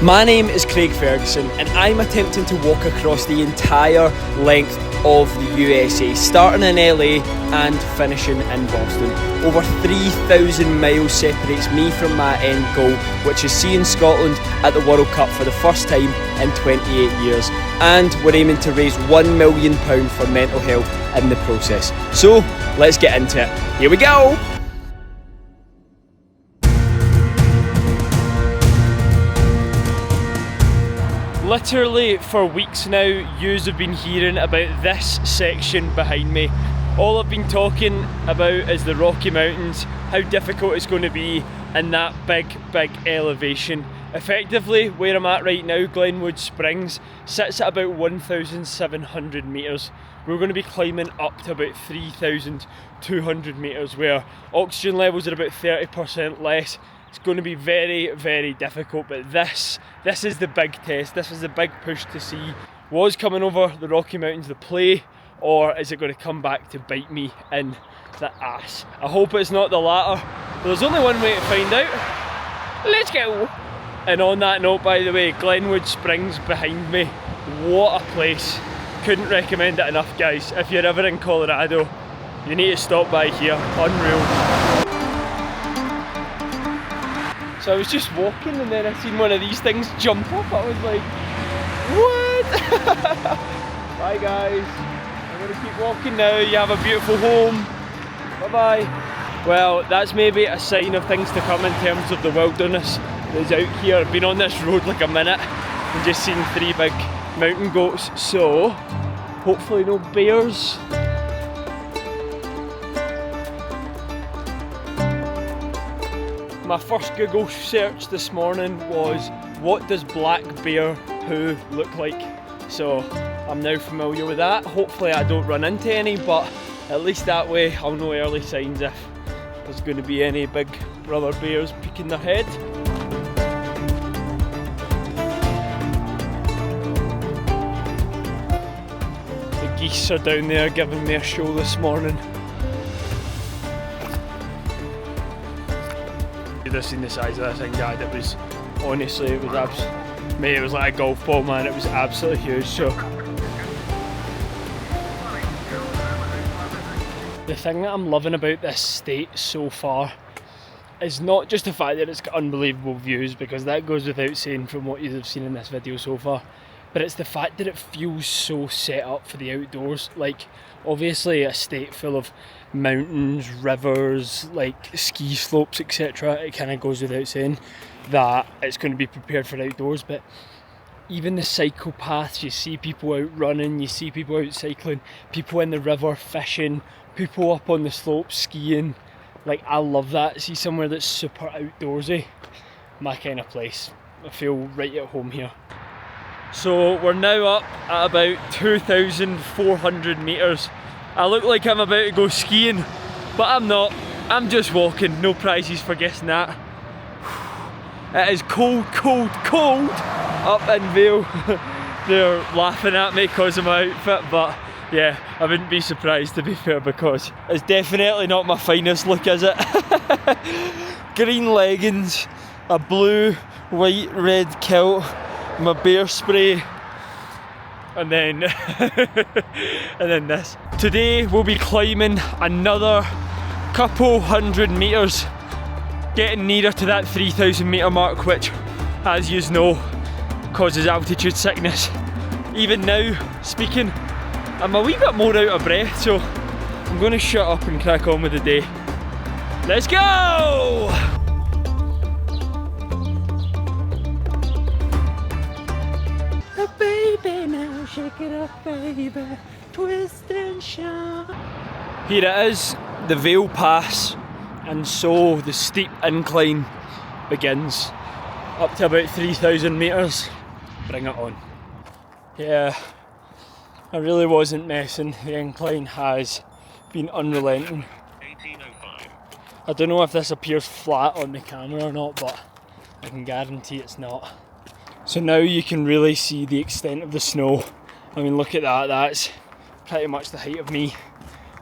My name is Craig Ferguson and I'm attempting to walk across the entire length of the USA, starting in LA and finishing in Boston. Over 3,000 miles separates me from my end goal, which is seeing Scotland at the World Cup for the first time in 28 years. And we're aiming to raise £1 million for mental health in the process. So let's get into it. Here we go! Literally for weeks now, yous have been hearing about this section behind me. All I've been talking about is the Rocky Mountains, how difficult it's going to be in that big elevation. Effectively, where I'm at right now, Glenwood Springs, sits at about 1,700 metres. We're going to be climbing up to about 3,200 metres, where oxygen levels are about 30% less. It's going to be very difficult, but this is the big test. This is the big push to see, was coming over the Rocky Mountains the play, or is it going to come back to bite me in the ass? I hope it's not the latter, but there's only one way to find out. Let's go! And on that note, by the way, Glenwood Springs behind me, what a place. Couldn't recommend it enough, guys. If you're ever in Colorado, you need to stop by here. Unreal. So I was just walking and then I seen one of these things jump up. I was like, what? Bye guys. I'm gonna keep walking now. You have a beautiful home. Bye bye. Well, that's maybe a sign of things to come in terms of the wilderness that's out here. I've been on this road like a minute and just seen 3 big mountain goats. So hopefully no bears. My first Google search this morning was, what does black bear poo look like? So I'm now familiar with that. Hopefully I don't run into any, but at least that way I'll know early signs if there's going to be any big brother bears peeking their head. The geese are down there giving me a show this morning. I've seen the size of this thing, Dad. It was, honestly, it was mate, it was like a golf ball, man. It was absolutely huge. So the thing that I'm loving about this state so far is not just the fact that it's got unbelievable views, because that goes without saying from what you've seen in this video so far, but it's the fact that it feels so set up for the outdoors. Like, obviously a state full of mountains, rivers, like ski slopes, etc. It kind of goes without saying that it's going to be prepared for outdoors, but even the cycle paths, you see people out running, you see people out cycling, people in the river fishing, people up on the slopes skiing. Like, I love that. See somewhere that's super outdoorsy, my kind of place. I feel right at home here. So we're now up at about 2,400 metres. I look like I'm about to go skiing, but I'm not. I'm just walking. No prizes for guessing that. It is cold up in Vail. They're laughing at me because of my outfit, but yeah, I wouldn't be surprised, to be fair, because it's definitely not my finest look, is it? Green leggings, a blue, white, red kilt, my bear spray, and then this. Today we'll be climbing another couple hundred metres, getting nearer to that 3,000 metre mark, which, as you know, causes altitude sickness. Even now, speaking, I'm a wee bit more out of breath, so I'm going to shut up and crack on with the day. Let's go! Baby, now shake it up, baby, twist and shout. Here it is, the Vail Pass, and so the steep incline begins. Up to about 3,000 metres. Bring it on. Yeah, I really wasn't messing. The incline has been unrelenting. I don't know if this appears flat on the camera or not, but I can guarantee it's not. So now you can really see the extent of the snow. I mean, look at that, that's pretty much the height of me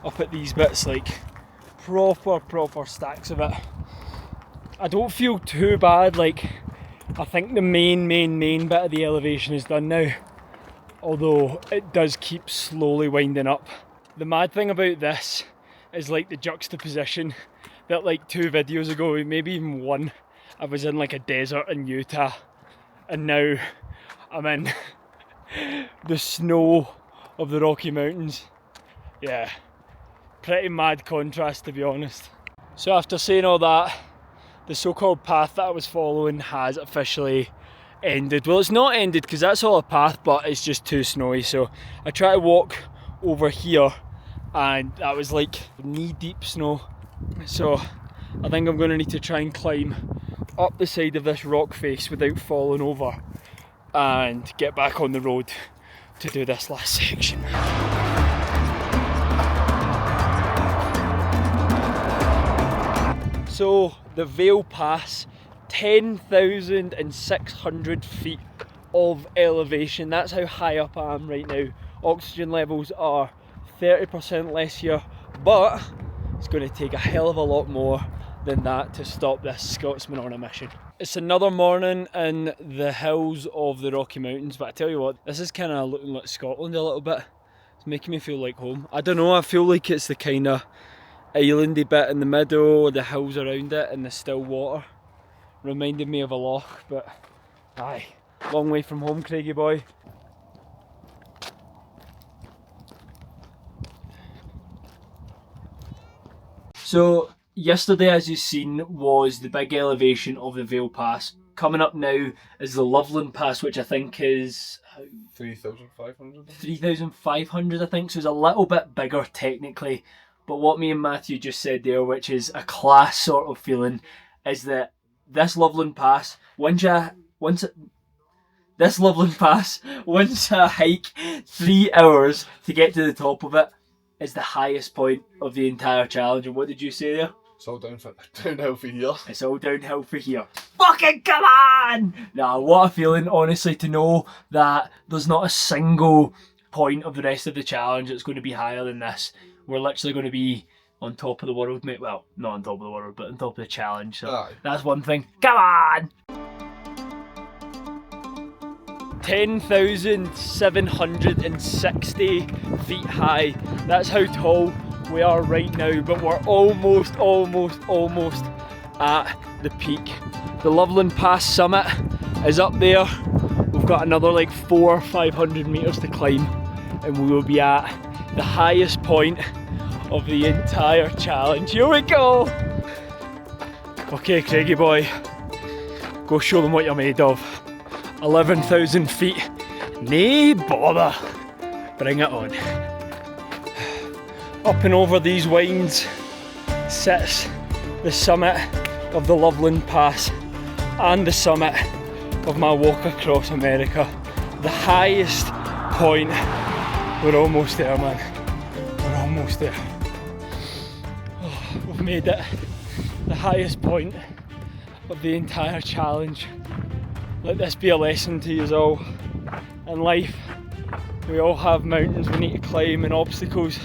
up at these bits, like proper stacks of it. I don't feel too bad, like I think the main bit of the elevation is done now, although it does keep slowly winding up. The mad thing about this is like the juxtaposition that like 2 videos ago, maybe even one, I was in like a desert in Utah, and now I'm in the snow of the Rocky Mountains. Yeah, pretty mad contrast, to be honest. So after saying all that, the so-called path that I was following has officially ended. Well, it's not ended because that's all a path, but it's just too snowy. So I try to walk over here and that was like knee-deep snow. So I think I'm going to need to try and climb up the side of this rock face without falling over and get back on the road to do this last section. So the Vail Pass, 10,600 feet of elevation. That's how high up I am right now. Oxygen levels are 30% less here, but it's going to take a hell of a lot more than that to stop this Scotsman on a mission. It's another morning in the hills of the Rocky Mountains, but I tell you what, this is kind of looking like Scotland a little bit. It's making me feel like home. I don't know, I feel like it's the kind of islandy bit in the middle, the hills around it and the still water. Reminded me of a loch, but aye, long way from home, Craigie boy. So yesterday, as you've seen, was the big elevation of the Vail Pass. Coming up now is the Loveland Pass, which I think is 3,500. 3,500, I think, so it's a little bit bigger technically. But what me and Matthew just said there, which is a class sort of feeling, is that this Loveland Pass, once I hike 3 hours to get to the top of it, is the highest point of the entire challenge. And what did you say there? It's all downhill for here. It's all downhill for here. Fucking come on! Nah, what a feeling, honestly, to know that there's not a single point of the rest of the challenge that's going to be higher than this. We're literally going to be on top of the world, mate. Well, not on top of the world, but on top of the challenge. So aye, that's one thing. Come on! 10,760 feet high. That's how tall we are right now, but we're almost at the peak. The Loveland Pass summit is up there. We've got another like 400 or 500 meters to climb and we will be at the highest point of the entire challenge. Here we go! Okay, Craigie boy, go show them what you're made of. 11,000 feet, nae bother, bring it on. Up and over these winds sits the summit of the Loveland Pass and the summit of my walk across America. The highest point. We're almost there, man. We're almost there. Oh, we've made it. The highest point of the entire challenge. Let this be a lesson to you all. In life, we all have mountains we need to climb and obstacles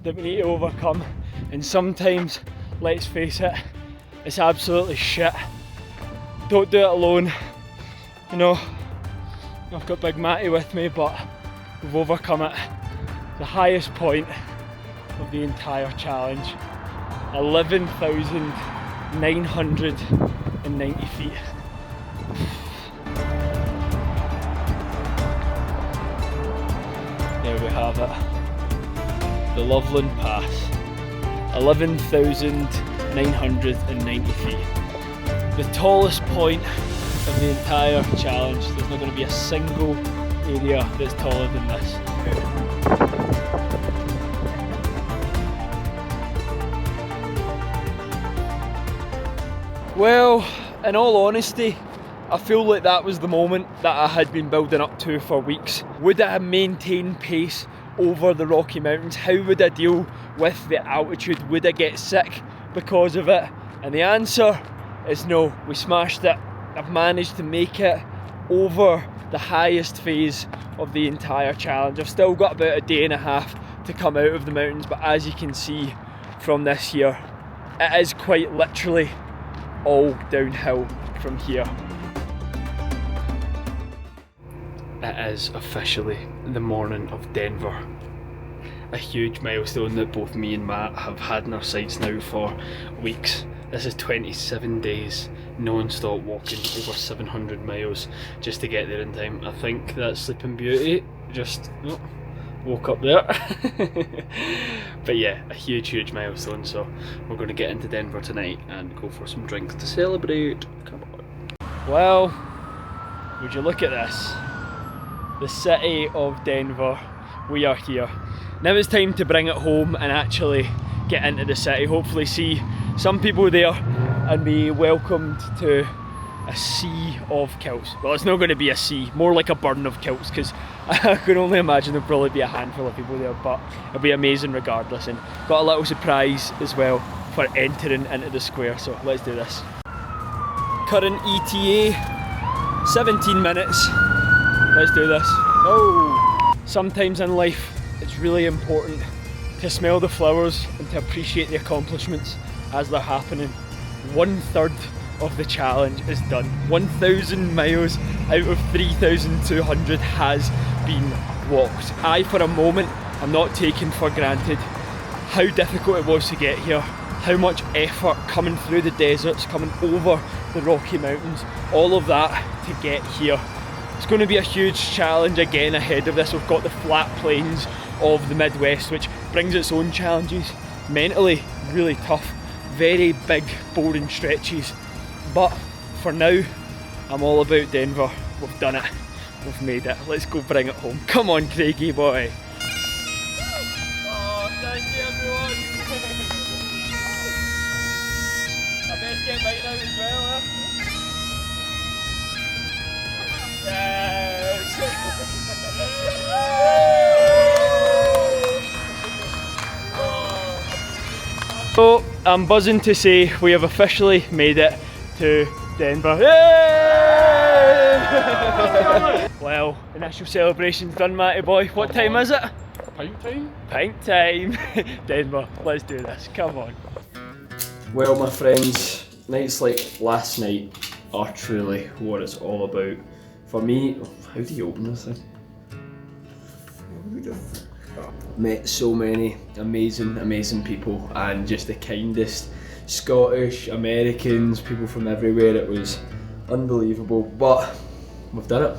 that we need to overcome. And sometimes, let's face it, it's absolutely shit. Don't do it alone. You know, I've got Big Matty with me, but we've overcome it. The highest point of the entire challenge. 11,990 feet. There we have it. The Loveland Pass. 11,990 feet. The tallest point of the entire challenge. There's not going to be a single area that's taller than this. Well, in all honesty, I feel like that was the moment that I had been building up to for weeks. Would I maintain pace over the Rocky Mountains? How would I deal with the altitude? Would I get sick because of it? And the answer is no. We smashed it. I've managed to make it over the highest phase of the entire challenge. I've still got about a day and a half to come out of the mountains, but as you can see from this here, It is quite literally all downhill from here. It is officially the morning of Denver. A huge milestone that both me and Matt have had in our sights now for weeks. This is 27 days non-stop walking over 700 miles just to get there in time. I think that Sleeping Beauty just woke up there. But yeah, a huge milestone, so we're going to get into Denver tonight and go for some drinks to celebrate. Come on. Well, would you look at this? The city of Denver. We are here. Now it's time to bring it home and actually get into the city. Hopefully see some people there and be welcomed to a sea of kilts. Well, it's not going to be a sea, more like a burn of kilts, because I can only imagine there'll probably be a handful of people there, but it'll be amazing regardless. And got a little surprise as well for entering into the square, so let's do this. Current ETA, 17 minutes. Let's do this. Oh! Sometimes in life it's really important to smell the flowers and to appreciate the accomplishments as they're happening. 1/3 of the challenge is done. 1,000 miles out of 3,200 has been walked. I, for a moment, am not taking for granted how difficult it was to get here, how much effort coming through the deserts, coming over the Rocky Mountains, all of that to get here. It's going to be a huge challenge again ahead of this. We've got the flat plains of the Midwest, which brings its own challenges. Mentally, really tough, very big, boring stretches. But for now, I'm all about Denver. We've done it. We've made it. Let's go bring it home. Come on, Craigie boy. Oh, thank you everyone. I best get mine out as well, eh? Yes! So, I'm buzzing to say we have officially made it to Denver. Yay! Well, initial celebration's done, Matty boy. What time is it? Pint time? Pint time. Denver, let's do this. Come on. Well, my friends, nights like last night are truly what it's all about. For me, how do you open this thing? Met so many amazing people, and just the kindest Scottish, Americans, people from everywhere. It was unbelievable, but we've done it.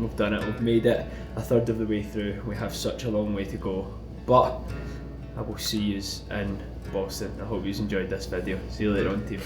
We've made it a third of the way through. We have such a long way to go, but I will see you in Boston. I hope you enjoyed this video. See you later on, team.